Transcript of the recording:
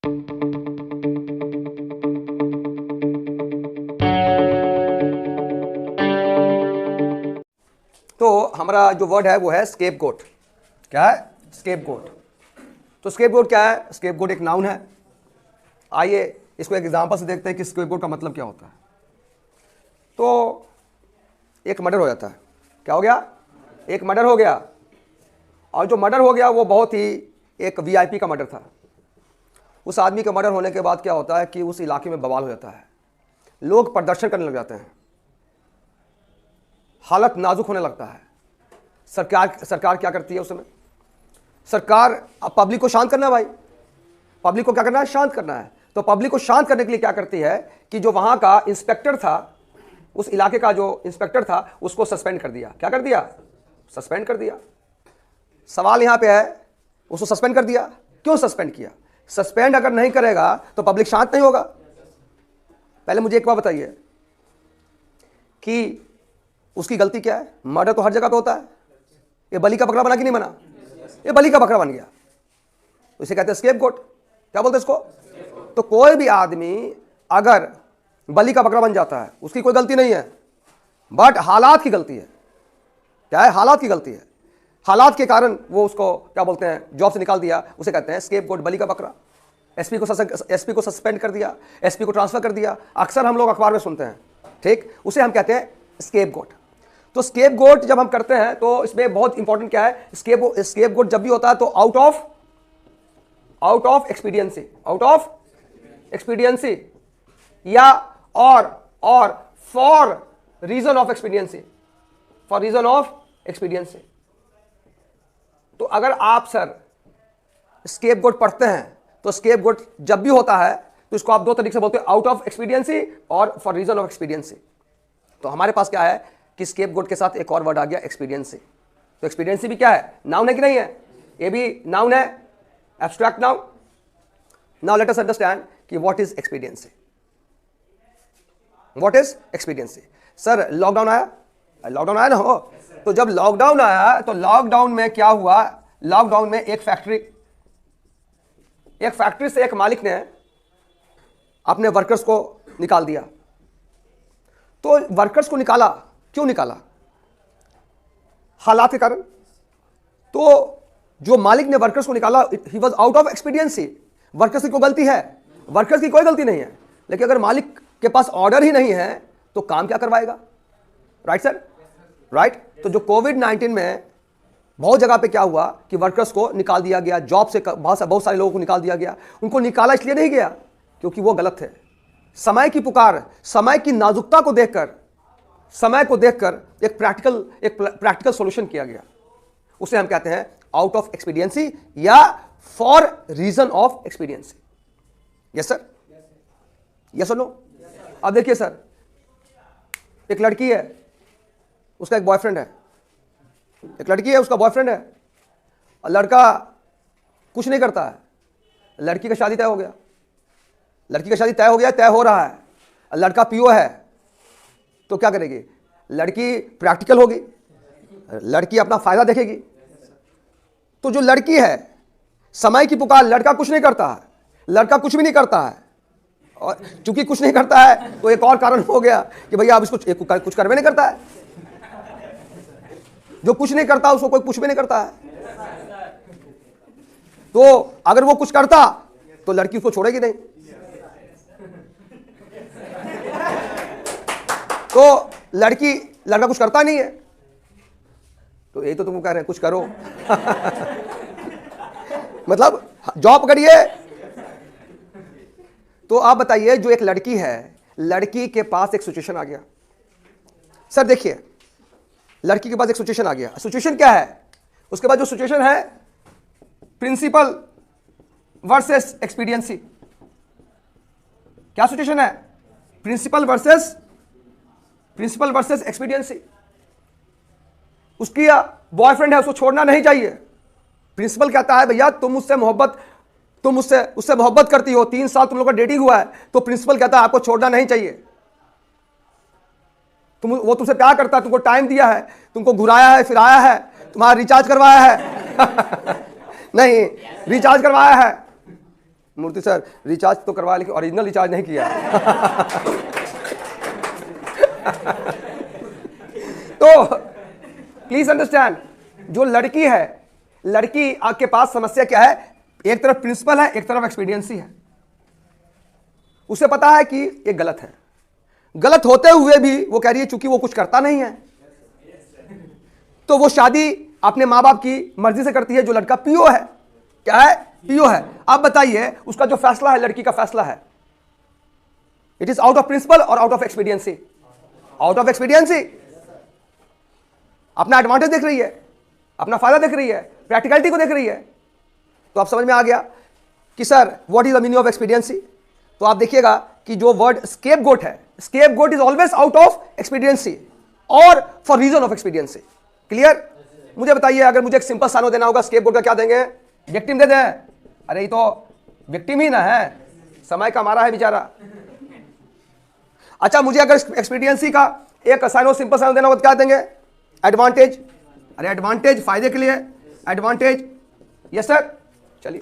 तो हमारा जो वर्ड है वो है स्केपगोट। क्या है? स्केपगोट। तो स्केपगोट क्या है? स्केपगोट एक नाउन है। आइए इसको एक एग्जांपल से देखते हैं कि स्केपगोट का मतलब क्या होता है। तो एक मर्डर हो जाता है। क्या हो गया? एक मर्डर हो गया, और जो मर्डर हो गया वो बहुत ही एक वीआईपी का मर्डर था। उस आदमी का मर्डर होने के बाद क्या होता है कि उस इलाके में बवाल हो जाता है, लोग प्रदर्शन करने लग जाते हैं, हालत नाजुक होने लगता है। सरकार क्या करती है उस समय? सरकार अब पब्लिक को शांत करना है भाई, पब्लिक को क्या करना है? शांत करना है। तो पब्लिक को शांत करने के लिए क्या करती है कि जो वहां का इंस्पेक्टर था, उस इलाके का जो इंस्पेक्टर था, उसको सस्पेंड कर दिया। क्या कर दिया? सस्पेंड कर दिया। सवाल यहां पे है, उसको सस्पेंड कर दिया, क्यों सस्पेंड किया? सस्पेंड अगर नहीं करेगा तो पब्लिक शांत नहीं होगा। पहले मुझे एक बात बताइए कि उसकी गलती क्या है? मर्डर तो हर जगह पे होता है। ये बलि का बकरा बना कि नहीं बना? ये बलि का बकरा बन गया, तो इसे कहते हैं स्केपगोट। क्या बोलते हैं इसको? तो कोई भी आदमी अगर बलि का बकरा बन जाता है, उसकी कोई गलती नहीं है, बट हालात की गलती है। क्या है? हालात की गलती है। हालात के कारण वो उसको क्या बोलते हैं, जॉब से निकाल दिया, उसे कहते हैं स्केपगोट, बलि का बकरा। एसपी को सस्पेंड कर दिया, एसपी को ट्रांसफर कर दिया, अक्सर हम लोग अखबार में सुनते हैं, ठीक, उसे हम कहते हैं स्केपगोट। तो स्केपगोट जब हम करते हैं तो इसमें बहुत इंपॉर्टेंट क्या है, स्केपगोट जब भी होता है तो आउट ऑफ एक्सपीडियंसी या और फॉर रीजन ऑफ एक्सपीडियंसी। तो अगर आप सर स्केपगोट पढ़ते हैं तो स्केपगोट जब भी होता है तो इसको आप दो तरीके से बोलते हैं, आउट ऑफ एक्सपीडियंसी और फॉर रीजन ऑफ एक्सपीडियंसी। तो हमारे पास क्या है कि स्केपगोट के साथ एक और वर्ड आ गया, एक्सपीडियंसी। तो एक्सपीडियंसी भी क्या है? नाउन है कि नहीं है? ये भी नाउन है, abstract noun. Now let us understand कि what is expediency. What is expediency? Sir lockdown आया ना हो, तो जब लॉकडाउन आया तो लॉकडाउन में क्या हुआ? लॉकडाउन में एक फैक्ट्री से एक मालिक ने अपने वर्कर्स को निकाल दिया। तो वर्कर्स को निकाला, क्यों निकाला? हालात के कारण। तो जो मालिक ने वर्कर्स को निकाला, he was out of expediency. Workers की कोई गलती है? वर्कर्स की कोई गलती नहीं है, लेकिन अगर मालिक के पास ऑर्डर ही नहीं है तो काम क्या करवाएगा? Right sir, right. तो जो कोविड-19 में बहुत जगह पे क्या हुआ कि वर्कर्स को निकाल दिया गया, जॉब से बहुत सारे लोगों को निकाल दिया गया। उनको निकाला इसलिए नहीं गया क्योंकि वो गलत थे। समय की पुकार, समय की नाजुकता को देखकर, समय को देखकर एक प्रैक्टिकल सॉल्यूशन किया गया। उसे हम कहते हैं आउट ऑफ एक्सपीडियंसी या for reason of expediency. Yes sir, yes और नो? अब देखिए सर, एक लड़की है, उसका एक बॉयफ्रेंड है। एक लड़की है, उसका बॉयफ्रेंड है, और लड़का कुछ नहीं करता है। लड़की का शादी तय हो गया, तय हो रहा है। लड़का पीओ है, तो क्या करेगी? लड़की प्रैक्टिकल होगी, लड़की अपना फायदा देखेगी। तो जो लड़की है, समय की पुकार, लड़का कुछ नहीं करता है, लड़का कुछ भी नहीं करता है, और चूंकि कुछ नहीं करता है तो एक और कारण हो गया कि भैया अब इसको कुछ करवे नहीं करता है। जो कुछ नहीं करता उसको कोई कुछ भी नहीं करता है। तो अगर वो कुछ करता तो लड़की उसको छोड़ेगी नहीं। तो लड़का कुछ करता नहीं है, तो यही तो तुमको कह रहे हैं, कुछ करो। मतलब जॉब करिए। तो आप बताइए, जो एक लड़की है, लड़की के पास एक सिचुएशन आ गया। सर देखिए, लड़की के पास एक सिचुएशन आ गया। सिचुएशन क्या है? उसके बाद जो सिचुएशन है, प्रिंसिपल वर्सेस एक्सपीडियंसी। क्या सिचुएशन है? Principle versus expediency. उसकी बॉयफ्रेंड है, उसको छोड़ना नहीं चाहिए। प्रिंसिपल कहता है भैया तुम उससे मोहब्बत करती हो, 3 साल तुम लोग का डेटिंग हुआ है, तो प्रिंसिपल कहता है आपको छोड़ना नहीं चाहिए। वो तुमसे प्यार करता है, तुमको टाइम दिया है, तुमको घुराया है, फिराया है, तुम्हारा रिचार्ज करवाया है। नहीं, रिचार्ज करवाया है, मूर्ति सर रिचार्ज तो करवा लेकिन ओरिजिनल रिचार्ज नहीं किया। तो प्लीज अंडरस्टैंड, जो लड़की है, लड़की के पास समस्या क्या है, एक तरफ प्रिंसिपल है, एक तरफ एक्सपीडियंसी है। उसे पता है कि ये गलत है, गलत होते हुए भी वो कह रही है चूंकि वो कुछ करता नहीं है, तो वो शादी अपने माँ बाप की मर्जी से करती है। जो लड़का पीओ है, क्या है, पीओ है। आप बताइए उसका जो फैसला है, लड़की का फैसला है, it is out of principle और out of expediency? Out of expediency. अपना एडवांटेज देख रही है, अपना फायदा देख रही है, प्रैक्टिकलिटी को देख रही है। तो आप समझ में आ गया कि sir what is the meaning of expediency. तो आप देखिएगा कि जो वर्ड स्केपगोट है, scapegoat is always out of expediency और for reason of expediency. Clear? मुझे बताइए, अगर मुझे एक सिंपल सानो देना होगा, स्केपगोट का क्या देंगे? विक्टिम दे दें? अरे ये तो विक्टिम ही ना है, समय का मारा है बेचारा। अच्छा, मुझे अगर एक्सपीडियंसी का एक साइनो, सिंपल साइनो देना होगा तो क्या देंगे? एडवांटेज। अरे एडवांटेज फायदे के लिए, एडवांटेज। यस सर, चलिए।